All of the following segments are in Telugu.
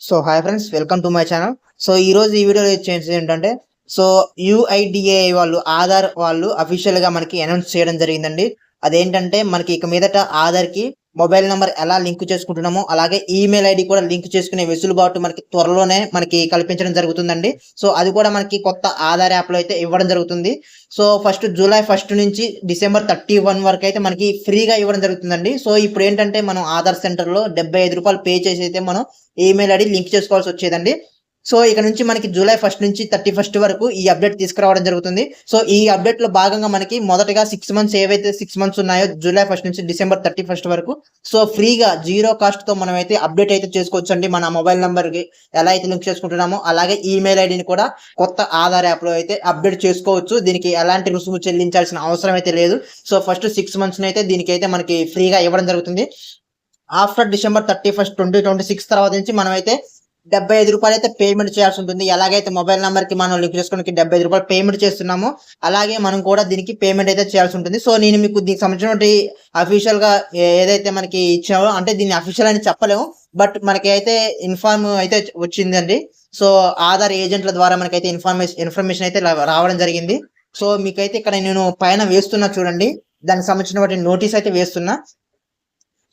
So hi friends, welcome to my channel. So ఈ రోజు ఈ వీడియోలో వచ్చేసి ఏంటంటే, సో యూఐడిఏఐ వాళ్ళు ఆధార్ వాళ్ళు అఫీషియల్ గా మనకి అనౌన్స్ చేయడం జరిగిందండి. అదేంటంటే మనకి ఇక మీదట ఆధార్ కి మొబైల్ నెంబర్ ఎలా లింక్ చేసుకుంటున్నామో అలాగే ఈమెయిల్ ఐడి కూడా లింక్ చేసుకునే వెసులుబాటు మనకి త్వరలోనే మనకి కల్పించడం జరుగుతుందండి. సో అది కూడా మనకి కొత్త ఆధార్ యాప్ లో అయితే ఇవ్వడం జరుగుతుంది. సో జూలై 1 నుంచి డిసెంబర్ 31 వరకు అయితే మనకి ఫ్రీగా ఇవ్వడం జరుగుతుందండి. సో ఇప్పుడు ఏంటంటే మనం ఆధార్ సెంటర్ లో ₹75 పే చేసి అయితే మనం ఈమెయిల్ ఐడి లింక్ చేసుకోవాల్సి వచ్చేదండి. సో ఇక నుంచి మనకి జూలై 1 నుంచి 31 వరకు ఈ అప్డేట్ తీసుకురావడం జరుగుతుంది. సో ఈ అప్డేట్ లో భాగంగా మనకి మొదటగా 6 మంత్స్ ఏవైతే 6 మంత్స్ ఉన్నాయో జూలై 1 నుంచి డిసెంబర్ 31 వరకు సో ఫ్రీగా జీరో కాస్ట్ తో మనం అయితే అప్డేట్ అయితే చేసుకోవచ్చు అండి. మన మొబైల్ నెంబర్ కి ఎలా అయితే లింక్ చేసుకుంటున్నామో అలాగే ఈమెయిల్ ఐడిని కూడా కొత్త ఆధార్ యాప్ లో అయితే అప్డేట్ చేసుకోవచ్చు. దీనికి ఎలాంటి రుసుము చెల్లించాల్సిన అవసరం అయితే లేదు. సో ఫస్ట్ 6 మంత్స్ అయితే దీనికి అయితే మనకి ఫ్రీగా ఇవ్వడం జరుగుతుంది. ఆఫ్టర్ డిసెంబర్ 31, 2026 తర్వాత నుంచి మనం అయితే ₹75 అయితే పేమెంట్ చేయాల్సి ఉంటుంది. ఎలాగైతే మొబైల్ నెంబర్ కి మనం లింక్ చేసుకోవడానికి ₹75 పేమెంట్ చేస్తున్నామో అలాగే మనం కూడా దీనికి పేమెంట్ అయితే చేయాల్సి ఉంటుంది. సో నేను మీకు దీనికి సంబంధించినటువంటి అఫీషియల్ గా ఏదైతే మనకి ఇచ్చామో, అంటే దీన్ని అఫీషియల్ అని చెప్పలేము, బట్ మనకి అయితే ఇన్ఫార్మ్ అయితే వచ్చిందండి. సో ఆధార్ ఏజెంట్ల ద్వారా మనకైతే ఇన్ఫర్మేషన్ అయితే రావడం జరిగింది. సో మీకైతే ఇక్కడ నేను పైన వేస్తున్నా చూడండి, దానికి సంబంధించినటువంటి నోటీస్ అయితే వేస్తున్నా.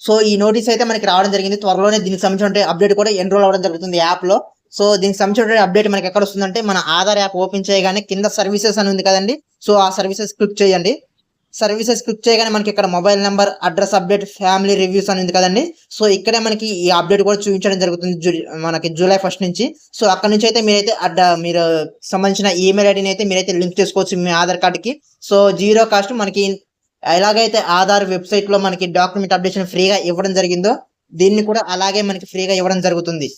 సో ఈ నోటీస్ అయితే మనకి రావడం జరిగింది. త్వరలోనే దీనికి సంబంధించిన అప్డేట్ కూడా ఎన్రోల్ అవ్వడం జరుగుతుంది యాప్ లో. సో దీనికి సంబంధించిన అప్డేట్ మనకి ఎక్కడ వస్తుందంటే, మన ఆధార్ యాప్ ఓపెన్ చేయగానే కింద సర్వీసెస్ అని ఉంది కదండి. సో ఆ సర్వీసెస్ క్లిక్ చేయండి. సర్వీసెస్ క్లిక్ చేయగానే మనకి ఇక్కడ mobile number, address update, family reviews అని ఉంది కదండి. సో ఇక్కడే మనకి ఈ అప్డేట్ కూడా చూపించడం జరుగుతుంది మనకి జూలై 1 నుంచి. సో అక్కడ నుంచి అయితే మీరైతే మీరు సంబంధించిన ఈమెయిల్ ఐడిని అయితే మీరైతే లింక్ చేసుకోవచ్చు మీ ఆధార్ కార్డుకి. సో జీరో కాస్ట్ మనకి ఎలాగైతే ఆధార్ వెబ్సైట్ లో మనకి డాక్యుమెంట్ అప్డేషన్ ఫ్రీగా ఇవ్వడం జరిగిందో దీన్ని కూడా అలాగే మనకి ఫ్రీగా ఇవ్వడం జరుగుతుంది.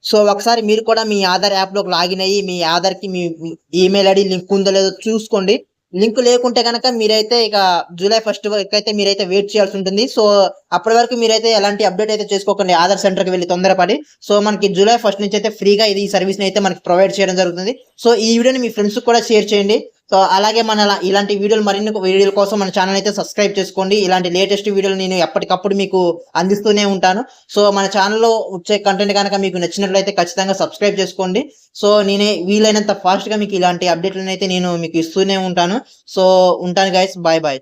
సో ఒకసారి మీరు కూడా మీ ఆధార్ యాప్ లోకి లాగిన్ అయ్యి మీ ఆధార్ కి మీ ఈమెయిల్ ఐడి లింక్ ఉందో లేదో చూసుకోండి. లింక్ లేకుంటే కనుక మీరైతే ఇక జూలై 1 వరకు అయితే మీరైతే వెయిట్ చేయాల్సి ఉంటుంది. సో అప్పటి వరకు మీరైతే ఎలాంటి అప్డేట్ అయితే చేసుకోకండి ఆధార్ సెంటర్ కి వెళ్ళి తొందరపడి. సో మనకి జూలై 1 నుంచి అయితే ఫ్రీగా ఈ సర్వీస్ ని అయితే మనకి ప్రొవైడ్ చేయడం జరుగుతుంది. సో ఈ వీడియోని మీ ఫ్రెండ్స్ కూడా షేర్ చేయండి. సో అలాగే మన ఇలాంటి వీడియోలు మరిన్ని వీడియోల కోసం మన ఛానల్ అయితే సబ్స్క్రైబ్ చేసుకోండి. ఇలాంటి లేటెస్ట్ వీడియోలు నేను ఎప్పటికప్పుడు మీకు అందిస్తూనే ఉంటాను. సో మన ఛానల్లో వచ్చే కంటెంట్ కనుక మీకు నచ్చినట్లయితే ఖచ్చితంగా సబ్స్క్రైబ్ చేసుకోండి. సో నేనే వీలైనంత ఫాస్ట్ గా మీకు ఇలాంటి అప్డేట్లను అయితే నేను మీకు ఇస్తూనే ఉంటాను. సో ఉంటాను గైస్, బాయ్ బాయ్.